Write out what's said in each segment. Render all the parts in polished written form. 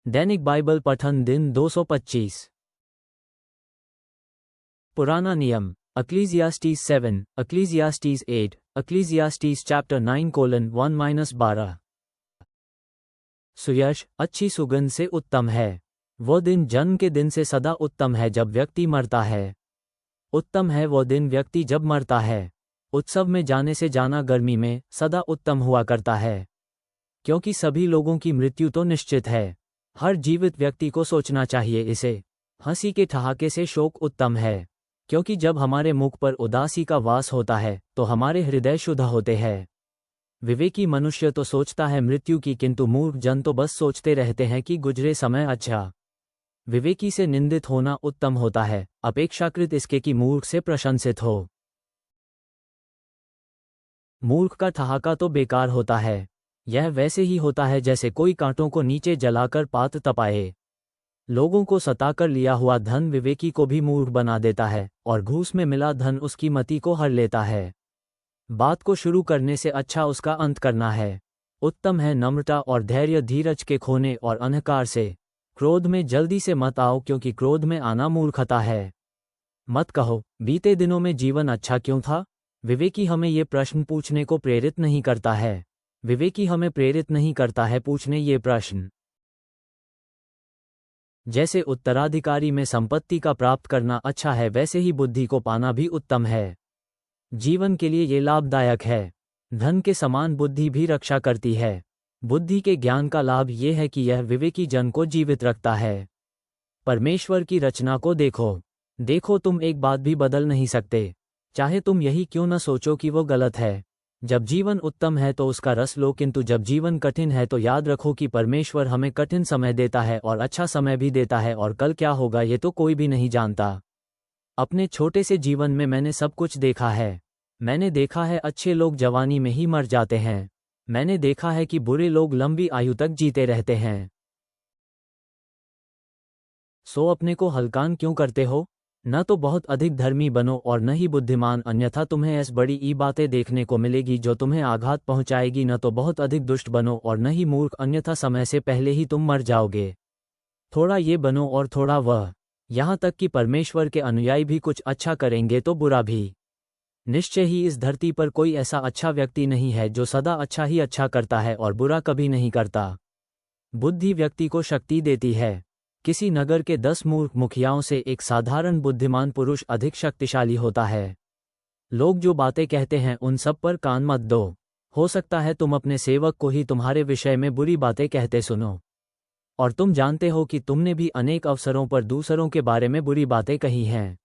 दैनिक Bible पठन दिन 225। पुराना नियम अक्लीसियास्टीस 7, अक्लीसियास्टीस 8, अक्लीसियास्टीस चैप्टर 9:1-12। सुयश अच्छी सुगंध से उत्तम है। वो दिन जन्म के दिन से सदा उत्तम है जब व्यक्ति मरता है। उत्तम है वो दिन व्यक्ति जब मरता है। उत्सव में जाने से जाना गर्मी में सदा उत्तम हुआ करता है, क्योंकि सभी लोगों की मृत्यु तो निश्चित है। हर जीवित व्यक्ति को सोचना चाहिए इसे। हंसी के ठहाके से शोक उत्तम है, क्योंकि जब हमारे मुख पर उदासी का वास होता है तो हमारे हृदय शुद्ध होते हैं। विवेकी मनुष्य तो सोचता है मृत्यु की, किंतु मूर्ख जन तो बस सोचते रहते हैं कि गुजरे समय अच्छा। विवेकी से निंदित होना उत्तम होता है, अपेक्षाकृत इसके कि मूर्ख से प्रशंसित हो। मूर्ख का ठहाका तो बेकार होता है। यह वैसे ही होता है जैसे कोई कांटों को नीचे जलाकर पात तपाए। लोगों को सताकर लिया हुआ धन विवेकी को भी मूर्ख बना देता है, और घूस में मिला धन उसकी मति को हर लेता है। बात को शुरू करने से अच्छा उसका अंत करना है। उत्तम है नम्रता और धैर्य धीरज के खोने और अंधकार से। क्रोध में जल्दी से मत आओ, क्योंकि क्रोध में आना मूर्खता है। मत कहो बीते दिनों में जीवन अच्छा क्यों था। विवेकी हमें ये प्रश्न पूछने को प्रेरित नहीं करता है। विवेकी हमें प्रेरित नहीं करता है पूछने ये प्रश्न। जैसे उत्तराधिकारी में संपत्ति का प्राप्त करना अच्छा है, वैसे ही बुद्धि को पाना भी उत्तम है। जीवन के लिए ये लाभदायक है। धन के समान बुद्धि भी रक्षा करती है। बुद्धि के ज्ञान का लाभ ये है कि यह विवेकी जन को जीवित रखता है। परमेश्वर की रचना को देखो तुम एक बात भी बदल नहीं सकते, चाहे तुम यही क्यों न सोचो कि वो गलत है। जब जीवन उत्तम है तो उसका रस लो, किंतु जब जीवन कठिन है तो याद रखो कि परमेश्वर हमें कठिन समय देता है और अच्छा समय भी देता है, और कल क्या होगा ये तो कोई भी नहीं जानता। अपने छोटे से जीवन में मैंने सब कुछ देखा है। मैंने देखा है अच्छे लोग जवानी में ही मर जाते हैं। मैंने देखा है कि बुरे लोग लंबी आयु तक जीते रहते हैं। सो अपने को हल्कान क्यों करते हो। न तो बहुत अधिक धर्मी बनो और न ही बुद्धिमान, अन्यथा तुम्हें ऐसी बड़ी बातें देखने को मिलेगी जो तुम्हें आघात पहुंचाएगी। न तो बहुत अधिक दुष्ट बनो और न ही मूर्ख, अन्यथा समय से पहले ही तुम मर जाओगे। थोड़ा ये बनो और थोड़ा वह, यहाँ तक कि परमेश्वर के अनुयायी भी कुछ अच्छा करेंगे तो बुरा भी। निश्चय ही इस धरती पर कोई ऐसा अच्छा व्यक्ति नहीं है जो सदा अच्छा ही अच्छा करता है और बुरा कभी नहीं करता। बुद्धि व्यक्ति को शक्ति देती है। किसी नगर के 10 मूर्ख मुखियाओं से एक साधारण बुद्धिमान पुरुष अधिक शक्तिशाली होता है। लोग जो बातें कहते हैं उन सब पर कान मत दो। हो सकता है तुम अपने सेवक को ही तुम्हारे विषय में बुरी बातें कहते सुनो, और तुम जानते हो कि तुमने भी अनेक अवसरों पर दूसरों के बारे में बुरी बातें कही हैं।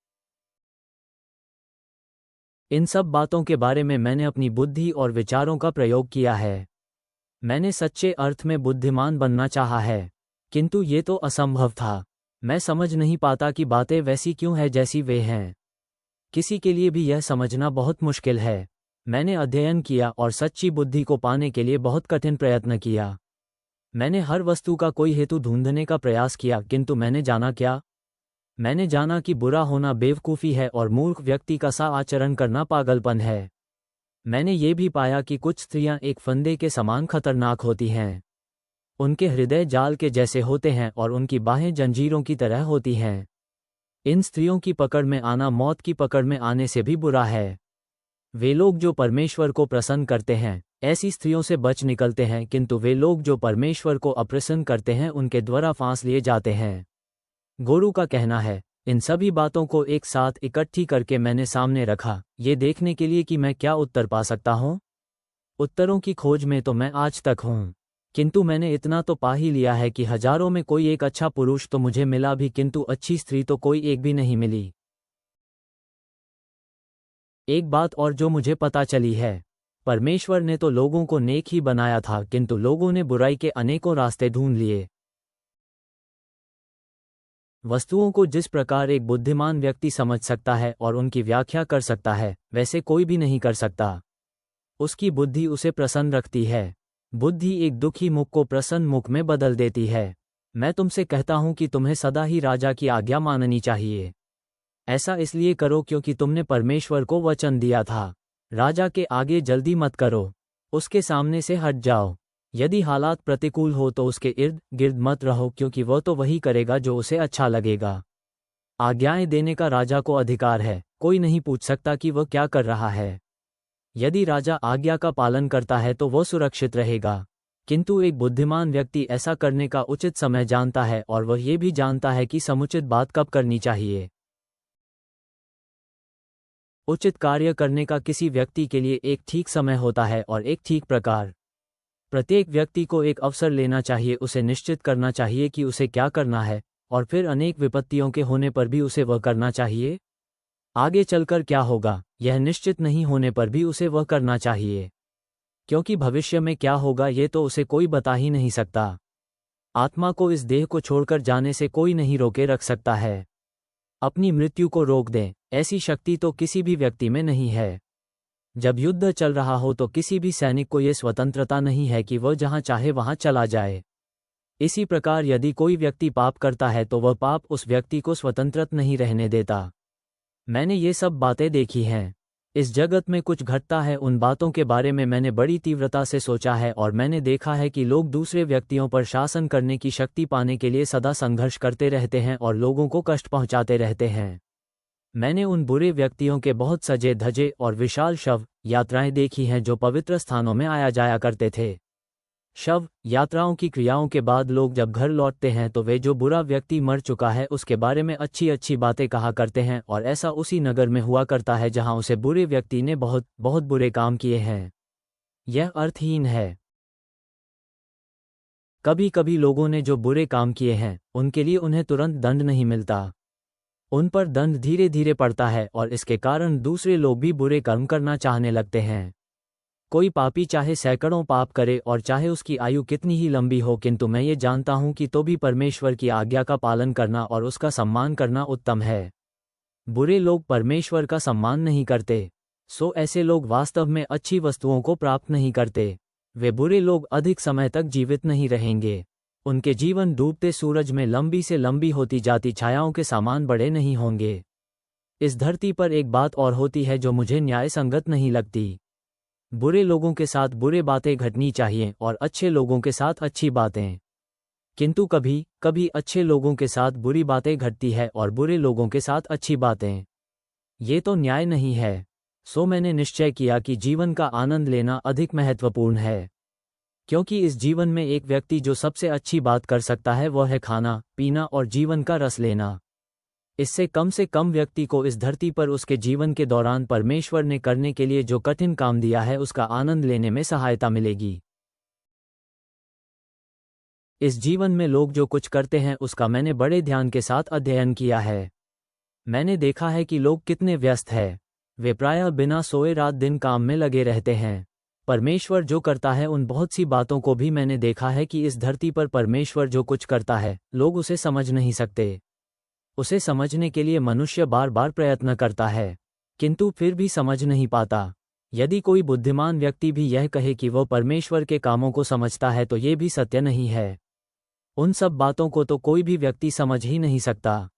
इन सब बातों के बारे में मैंने अपनी बुद्धि और विचारों का प्रयोग किया है। मैंने सच्चे अर्थ में बुद्धिमान बनना चाहा है, किंतु ये तो असंभव था। मैं समझ नहीं पाता कि बातें वैसी क्यों हैं जैसी वे हैं। किसी के लिए भी यह समझना बहुत मुश्किल है। मैंने अध्ययन किया और सच्ची बुद्धि को पाने के लिए बहुत कठिन प्रयत्न किया। मैंने हर वस्तु का कोई हेतु ढूंढने का प्रयास किया, किंतु मैंने जाना क्या। मैंने जाना कि बुरा होना बेवकूफ़ी है और मूर्ख व्यक्ति का सा आचरण करना पागलपन है। मैंने ये भी पाया कि कुछ स्त्रियां एक फंदे के समान खतरनाक होती हैं। उनके हृदय जाल के जैसे होते हैं और उनकी बाहें जंजीरों की तरह होती हैं। इन स्त्रियों की पकड़ में आना मौत की पकड़ में आने से भी बुरा है। वे लोग जो परमेश्वर को प्रसन्न करते हैं ऐसी स्त्रियों से बच निकलते हैं, किंतु वे लोग जो परमेश्वर को अप्रसन्न करते हैं उनके द्वारा फांस लिए जाते हैं। गोरू का कहना है, इन सभी बातों को एक साथ इकट्ठी करके मैंने सामने रखा, ये देखने के लिए कि मैं क्या उत्तर पा सकता हूँ। उत्तरों की खोज में तो मैं आज तक हूँ, किंतु मैंने इतना तो पा ही लिया है कि हजारों में कोई एक अच्छा पुरुष तो मुझे मिला भी, किंतु अच्छी स्त्री तो कोई एक भी नहीं मिली। एक बात और जो मुझे पता चली है, परमेश्वर ने तो लोगों को नेक ही बनाया था, किंतु लोगों ने बुराई के अनेकों रास्ते ढूंढ लिए। वस्तुओं को जिस प्रकार एक बुद्धिमान व्यक्ति समझ सकता है और उनकी व्याख्या कर सकता है, वैसे कोई भी नहीं कर सकता। उसकी बुद्धि उसे प्रसन्न रखती है। बुद्धि एक दुखी मुख को प्रसन्न मुख में बदल देती है। मैं तुमसे कहता हूं कि तुम्हें सदा ही राजा की आज्ञा माननी चाहिए। ऐसा इसलिए करो क्योंकि तुमने परमेश्वर को वचन दिया था। राजा के आगे जल्दी मत करो, उसके सामने से हट जाओ। यदि हालात प्रतिकूल हो तो उसके इर्द गिर्द मत रहो, क्योंकि वह तो वही करेगा जो उसे अच्छा लगेगा। आज्ञाएं देने का राजा को अधिकार है, कोई नहीं पूछ सकता कि वह क्या कर रहा है। यदि राजा आज्ञा का पालन करता है तो वह सुरक्षित रहेगा। किंतु एक बुद्धिमान व्यक्ति ऐसा करने का उचित समय जानता है और वह ये भी जानता है कि समुचित बात कब करनी चाहिए। उचित कार्य करने का किसी व्यक्ति के लिए एक ठीक समय होता है और एक ठीक प्रकार। प्रत्येक व्यक्ति को एक अवसर लेना चाहिए, उसे निश्चित करना चाहिए कि उसे क्या करना है, और फिर अनेक विपत्तियों के होने पर भी उसे वह करना चाहिए। आगे चलकर क्या होगा यह निश्चित नहीं होने पर भी उसे वह करना चाहिए, क्योंकि भविष्य में क्या होगा ये तो उसे कोई बता ही नहीं सकता। आत्मा को इस देह को छोड़कर जाने से कोई नहीं रोके रख सकता है। अपनी मृत्यु को रोक दें, ऐसी शक्ति तो किसी भी व्यक्ति में नहीं है। जब युद्ध चल रहा हो तो किसी भी सैनिक को यह स्वतंत्रता नहीं है कि वह जहां चाहे वहां चला जाए। इसी प्रकार यदि कोई व्यक्ति पाप करता है तो वह पाप उस व्यक्ति को स्वतंत्र नहीं रहने देता। मैंने ये सब बातें देखी हैं। इस जगत में कुछ घटता है, उन बातों के बारे में मैंने बड़ी तीव्रता से सोचा है, और मैंने देखा है कि लोग दूसरे व्यक्तियों पर शासन करने की शक्ति पाने के लिए सदा संघर्ष करते रहते हैं और लोगों को कष्ट पहुंचाते रहते हैं। मैंने उन बुरे व्यक्तियों के बहुत सजे धजे और विशाल शव यात्राएं देखी हैं जो पवित्र स्थानों में आया जाया करते थे। शव यात्राओं की क्रियाओं के बाद लोग जब घर लौटते हैं तो वे जो बुरा व्यक्ति मर चुका है उसके बारे में अच्छी अच्छी बातें कहा करते हैं, और ऐसा उसी नगर में हुआ करता है जहां उसे बुरे व्यक्ति ने बहुत बहुत बुरे काम किए हैं। यह अर्थहीन है। कभी कभी लोगों ने जो बुरे काम किए हैं उनके लिए उन्हें तुरंत दंड नहीं मिलता, उन पर दंड धीरे धीरे पड़ता है, और इसके कारण दूसरे लोग भी बुरे कर्म करना चाहने लगते हैं। कोई पापी चाहे सैकड़ों पाप करे और चाहे उसकी आयु कितनी ही लंबी हो, किंतु मैं ये जानता हूं कि तो भी परमेश्वर की आज्ञा का पालन करना और उसका सम्मान करना उत्तम है। बुरे लोग परमेश्वर का सम्मान नहीं करते, सो ऐसे लोग वास्तव में अच्छी वस्तुओं को प्राप्त नहीं करते। वे बुरे लोग अधिक समय तक जीवित नहीं रहेंगे। उनके जीवन डूबते सूरज में लंबी से लंबी होती जाती छायाओं के समान बड़े नहीं होंगे। इस धरती पर एक बात और होती है जो मुझे न्याय संगत नहीं लगती। बुरे लोगों के साथ बुरे बातें घटनी चाहिए और अच्छे लोगों के साथ अच्छी बातें, किंतु कभी कभी अच्छे लोगों के साथ बुरी बातें घटती है और बुरे लोगों के साथ अच्छी बातें। ये तो न्याय नहीं है। सो मैंने निश्चय किया कि जीवन का आनंद लेना अधिक महत्वपूर्ण है, क्योंकि इस जीवन में एक व्यक्ति जो सबसे अच्छी बात कर सकता है वह है खाना पीना और जीवन का रस लेना। इससे कम से कम व्यक्ति को इस धरती पर उसके जीवन के दौरान परमेश्वर ने करने के लिए जो कठिन काम दिया है उसका आनंद लेने में सहायता मिलेगी। इस जीवन में लोग जो कुछ करते हैं उसका मैंने बड़े ध्यान के साथ अध्ययन किया है। मैंने देखा है कि लोग कितने व्यस्त हैं। वे प्रायः बिना सोए रात दिन काम में लगे रहते हैं। परमेश्वर जो करता है उन बहुत सी बातों को भी मैंने देखा है कि इस धरती पर परमेश्वर जो कुछ करता है लोग उसे समझ नहीं सकते। उसे समझने के लिए मनुष्य बार बार प्रयत्न करता है, किंतु फिर भी समझ नहीं पाता। यदि कोई बुद्धिमान व्यक्ति भी यह कहे कि वह परमेश्वर के कामों को समझता है तो ये भी सत्य नहीं है। उन सब बातों को तो कोई भी व्यक्ति समझ ही नहीं सकता।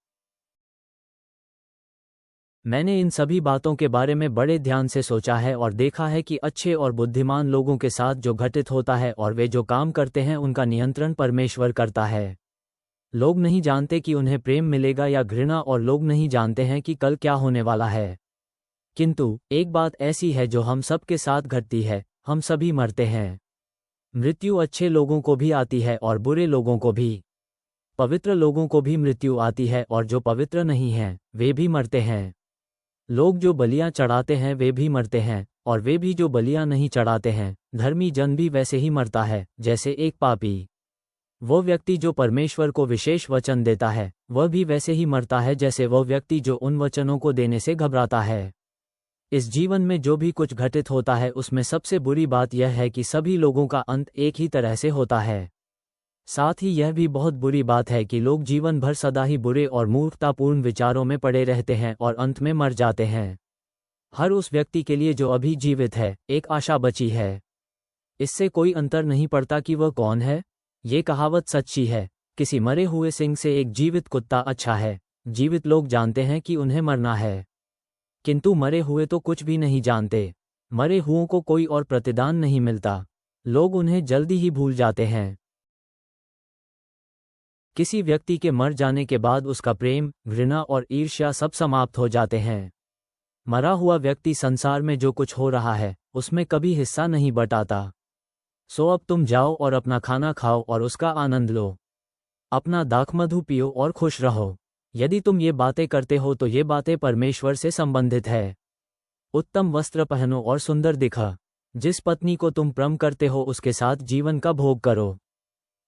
मैंने इन सभी बातों के बारे में बड़े ध्यान से सोचा है और देखा है कि अच्छे और बुद्धिमान लोगों के साथ जो घटित होता है और वे जो काम करते हैं उनका नियंत्रण परमेश्वर करता है। लोग नहीं जानते कि उन्हें प्रेम मिलेगा या घृणा, और लोग नहीं जानते हैं कि कल क्या होने वाला है। किंतु एक बात ऐसी है जो हम सब के साथ घटती है, हम सभी मरते हैं। मृत्यु अच्छे लोगों को भी आती है और बुरे लोगों को भी। पवित्र लोगों को भी मृत्यु आती है और जो पवित्र नहीं हैं वे भी मरते हैं। लोग जो बलियां चढ़ाते हैं वे भी मरते हैं, और वे भी जो बलियां नहीं चढ़ाते हैं। धर्मी जन भी वैसे ही मरता है जैसे एक पापी। वो व्यक्ति जो परमेश्वर को विशेष वचन देता है वह भी वैसे ही मरता है जैसे वह व्यक्ति जो उन वचनों को देने से घबराता है। इस जीवन में जो भी कुछ घटित होता है उसमें सबसे बुरी बात यह है कि सभी लोगों का अंत एक ही तरह से होता है। साथ ही यह भी बहुत बुरी बात है कि लोग जीवन भर सदा ही बुरे और मूर्खतापूर्ण विचारों में पड़े रहते हैं और अंत में मर जाते हैं। हर उस व्यक्ति के लिए जो अभी जीवित है एक आशा बची है। इससे कोई अंतर नहीं पड़ता कि वह कौन है। ये कहावत सच्ची है, किसी मरे हुए सिंह से एक जीवित कुत्ता अच्छा है। जीवित लोग जानते हैं कि उन्हें मरना है, किंतु मरे हुए तो कुछ भी नहीं जानते। मरे हुओं को कोई और प्रतिदान नहीं मिलता। लोग उन्हें जल्दी ही भूल जाते हैं। किसी व्यक्ति के मर जाने के बाद उसका प्रेम, घृणा और ईर्ष्या सब समाप्त हो जाते हैं। मरा हुआ व्यक्ति संसार में जो कुछ हो रहा है उसमें कभी हिस्सा नहीं बटाता। सो अब तुम जाओ और अपना खाना खाओ और उसका आनंद लो। अपना दाखमधु पियो और खुश रहो। यदि तुम ये बातें करते हो तो ये बातें परमेश्वर से संबंधित है। उत्तम वस्त्र पहनो और सुंदर दिखा। जिस पत्नी को तुम प्रेम करते हो उसके साथ जीवन का भोग करो।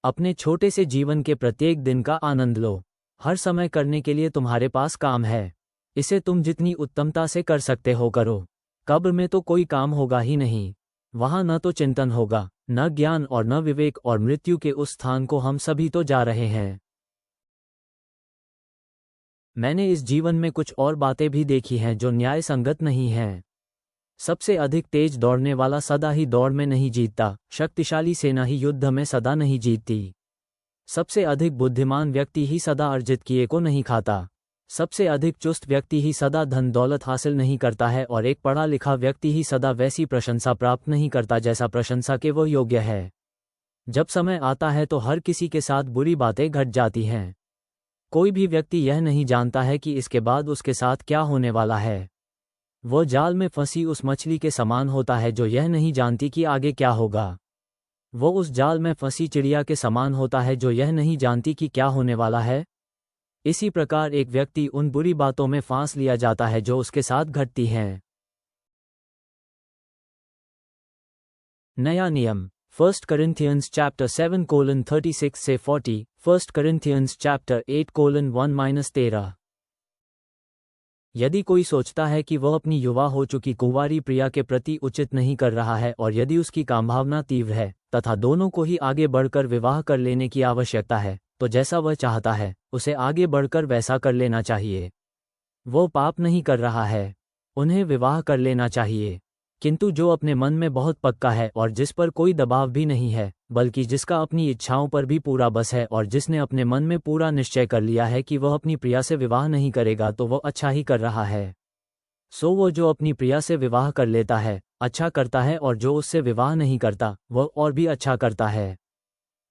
अपने छोटे से जीवन के प्रत्येक दिन का आनंद लो। हर समय करने के लिए तुम्हारे पास काम है। इसे तुम जितनी उत्तमता से कर सकते हो करो। कब्र में तो कोई काम होगा ही नहीं। वहां न तो चिंतन होगा, न ज्ञान और न विवेक, और मृत्यु के उस स्थान को हम सभी तो जा रहे हैं। मैंने इस जीवन में कुछ और बातें भी देखी हैं जो न्याय संगत नहीं हैं। सबसे अधिक तेज दौड़ने वाला सदा ही दौड़ में नहीं जीतता। शक्तिशाली सेना ही युद्ध में सदा नहीं जीतती। सबसे अधिक बुद्धिमान व्यक्ति ही सदा अर्जित किए को नहीं खाता। सबसे अधिक चुस्त व्यक्ति ही सदा धन दौलत हासिल नहीं करता है, और एक पढ़ा लिखा व्यक्ति ही सदा वैसी प्रशंसा प्राप्त नहीं करता जैसा प्रशंसा के वह योग्य है। जब समय आता है तो हर किसी के साथ बुरी बातें घट जाती हैं। कोई भी व्यक्ति यह नहीं जानता है कि इसके बाद उसके साथ क्या होने वाला है। वह जाल में फंसी उस मछली के समान होता है जो यह नहीं जानती कि आगे क्या होगा। वो उस जाल में फंसी चिड़िया के समान होता है जो यह नहीं जानती कि क्या होने वाला है। इसी प्रकार एक व्यक्ति उन बुरी बातों में फांस लिया जाता है जो उसके साथ घटती हैं। नया नियम 1 Corinthians chapter 7:36 से 40, 1 Corinthians chapter 8:1-13। यदि कोई सोचता है कि वह अपनी युवा हो चुकी कुंवारी प्रिया के प्रति उचित नहीं कर रहा है, और यदि उसकी कामभावना तीव्र है तथा दोनों को ही आगे बढ़कर विवाह कर लेने की आवश्यकता है, तो जैसा वह चाहता है उसे आगे बढ़कर वैसा कर लेना चाहिए। वो पाप नहीं कर रहा है, उन्हें विवाह कर लेना चाहिए। किंतु जो अपने मन में बहुत पक्का है और जिस पर कोई दबाव भी नहीं है, बल्कि जिसका अपनी इच्छाओं पर भी पूरा बस है, और जिसने अपने मन में पूरा निश्चय कर लिया है कि वह अपनी प्रिया से विवाह नहीं करेगा, तो वह अच्छा ही कर रहा है। सो वो जो अपनी प्रिया से विवाह कर लेता है अच्छा करता है, और जो उससे विवाह नहीं करता वह और भी अच्छा करता है।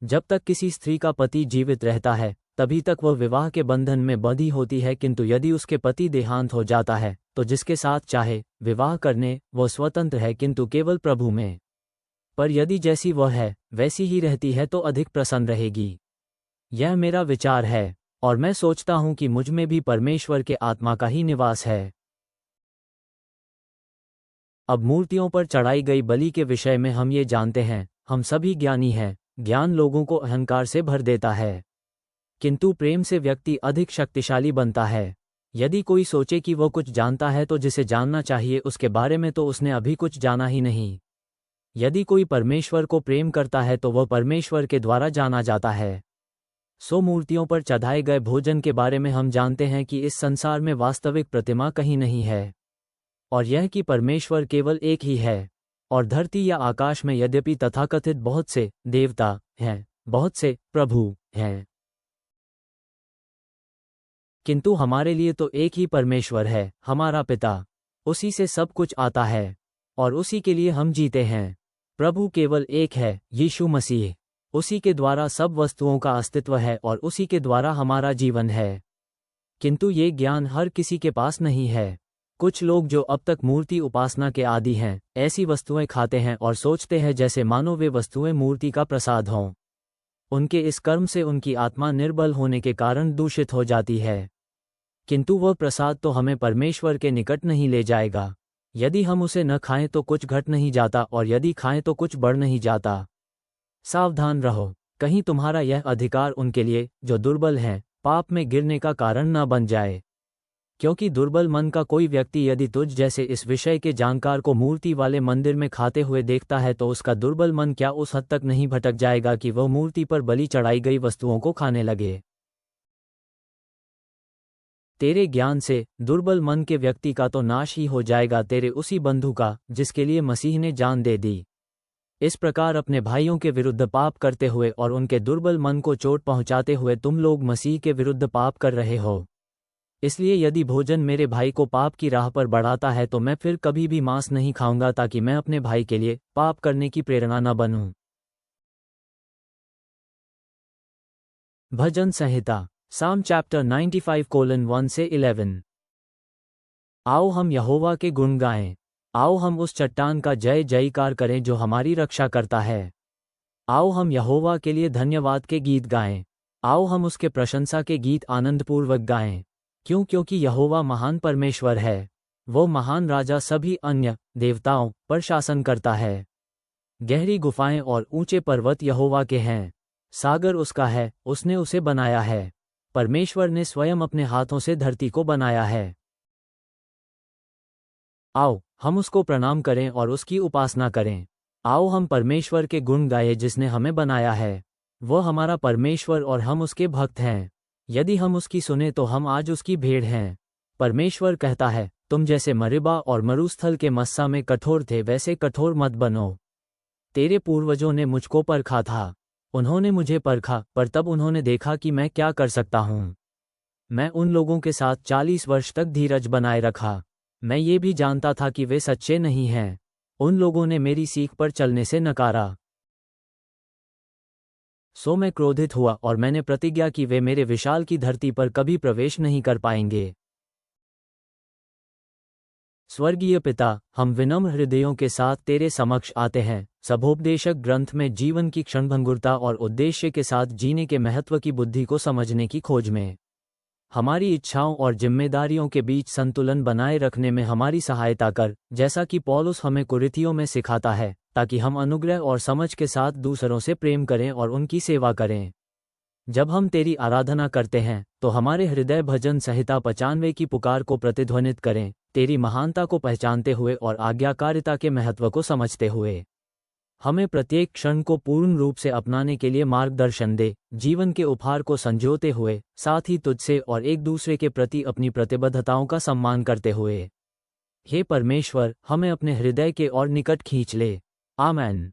जब तक किसी स्त्री का पति जीवित रहता है तभी तक वह विवाह के बंधन में बंधी होती है, किंतु यदि उसके पति देहांत हो जाता है तो जिसके साथ चाहे विवाह करने वह स्वतंत्र है, किंतु केवल प्रभु में। पर यदि जैसी वह है वैसी ही रहती है तो अधिक प्रसन्न रहेगी। यह मेरा विचार है, और मैं सोचता हूं कि मुझ में भी परमेश्वर के आत्मा का ही निवास है। अब मूर्तियों पर चढ़ाई गई बलि के विषय में हम ये जानते हैं, हम सभी ज्ञानी हैं। ज्ञान लोगों को अहंकार से भर देता है, किंतु प्रेम से व्यक्ति अधिक शक्तिशाली बनता है। यदि कोई सोचे कि वह कुछ जानता है तो जिसे जानना चाहिए उसके बारे में तो उसने अभी कुछ जाना ही नहीं। यदि कोई परमेश्वर को प्रेम करता है तो वह परमेश्वर के द्वारा जाना जाता है। सो मूर्तियों पर चढ़ाए गए भोजन के बारे में हम जानते हैं कि इस संसार में वास्तविक प्रतिमा कहीं नहीं है, और यह कि परमेश्वर केवल एक ही है। और धरती या आकाश में यद्यपि तथाकथित बहुत से देवता हैं, बहुत से प्रभु हैं, किंतु हमारे लिए तो एक ही परमेश्वर है, हमारा पिता। उसी से सब कुछ आता है और उसी के लिए हम जीते हैं। प्रभु केवल एक है, यीशु मसीह। उसी के द्वारा सब वस्तुओं का अस्तित्व है और उसी के द्वारा हमारा जीवन है। किंतु ये ज्ञान हर किसी के पास नहीं है। कुछ लोग जो अब तक मूर्ति उपासना के आदी हैं, ऐसी वस्तुएं खाते हैं और सोचते हैं जैसे मानो वे वस्तुएं मूर्ति का प्रसाद हों। उनके इस कर्म से उनकी आत्मा निर्बल होने के कारण दूषित हो जाती है, किंतु वह प्रसाद तो हमें परमेश्वर के निकट नहीं ले जाएगा। यदि हम उसे न खाएं तो कुछ घट नहीं जाता, और यदि खाएं तो कुछ बढ़ नहीं जाता। सावधान रहो, कहीं तुम्हारा यह अधिकार उनके लिए जो दुर्बल हैं पाप में गिरने का कारण न बन जाए। क्योंकि दुर्बल मन का कोई व्यक्ति यदि तुझ जैसे इस विषय के जानकार को मूर्ति वाले मंदिर में खाते हुए देखता है तो उसका दुर्बल मन क्या उस हद तक नहीं भटक जाएगा कि वह मूर्ति पर बलि चढ़ाई गई वस्तुओं को खाने लगे। तेरे ज्ञान से दुर्बल मन के व्यक्ति का तो नाश ही हो जाएगा, तेरे उसी बंधु का जिसके लिए मसीह ने जान दे दी। इस प्रकार अपने भाइयों के विरुद्ध पाप करते हुए और उनके दुर्बल मन को चोट पहुंचाते हुए तुम लोग मसीह के विरुद्ध पाप कर रहे हो। इसलिए यदि भोजन मेरे भाई को पाप की राह पर बढ़ाता है तो मैं फिर कभी भी मांस नहीं खाऊंगा, ताकि मैं अपने भाई के लिए पाप करने की प्रेरणा न बनूं। भजन संहिता साम चैप्टर 95:1 से 11। आओ हम यहोवा के गुण गाएं। आओ हम उस चट्टान का जय जयकार करें जो हमारी रक्षा करता है। आओ हम यहोवा के लिए धन्यवाद के गीत गाएं। आओ हम उसके प्रशंसा के गीत आनंदपूर्वक गाएं। क्योंकि यहोवा महान परमेश्वर है। वो महान राजा सभी अन्य देवताओं पर शासन करता है। गहरी गुफाएं और ऊंचे पर्वत यहोवा के हैं। सागर उसका है, उसने उसे बनाया है। परमेश्वर ने स्वयं अपने हाथों से धरती को बनाया है। आओ हम उसको प्रणाम करें और उसकी उपासना करें। आओ हम परमेश्वर के गुण गाएं जिसने हमें बनाया है। वह हमारा परमेश्वर और हम उसके भक्त हैं। यदि हम उसकी सुने तो हम आज उसकी भेड़ हैं। परमेश्वर कहता है, तुम जैसे मरिबा और मरुस्थल के मस्सा में कठोर थे वैसे कठोर मत बनो। तेरे पूर्वजों ने मुझको परखा था। उन्होंने मुझे परखा, पर तब उन्होंने देखा कि मैं क्या कर सकता हूँ। मैं उन लोगों के साथ 40 वर्ष तक धीरज बनाए रखा। मैं ये भी जानता था कि वे सच्चे नहीं हैं। उन लोगों ने मेरी सीख पर चलने से नकारा। सो मैं क्रोधित हुआ और मैंने प्रतिज्ञा की वे मेरे विशाल की धरती पर कभी प्रवेश नहीं कर पाएंगे। स्वर्गीय पिता, हम विनम्र हृदयों के साथ तेरे समक्ष आते हैं। सभोपदेशक ग्रंथ में जीवन की क्षणभंगुरता और उद्देश्य के साथ जीने के महत्व की बुद्धि को समझने की खोज में हमारी इच्छाओं और जिम्मेदारियों के बीच संतुलन बनाए रखने में हमारी सहायता कर, जैसा कि पौलुस हमें कुरिन्थियों में सिखाता है, ताकि हम अनुग्रह और समझ के साथ दूसरों से प्रेम करें और उनकी सेवा करें। जब हम तेरी आराधना करते हैं तो हमारे हृदय भजन संहिता 95 की पुकार को प्रतिध्वनित करें, तेरी महानता को पहचानते हुए और आज्ञाकारिता के महत्व को समझते हुए। हमें प्रत्येक क्षण को पूर्ण रूप से अपनाने के लिए मार्गदर्शन दे, जीवन के उपहार को संजोते हुए, साथ ही तुझसे और एक दूसरे के प्रति अपनी प्रतिबद्धताओं का सम्मान करते हुए। हे परमेश्वर, हमें अपने हृदय के और निकट खींच ले। आमीन।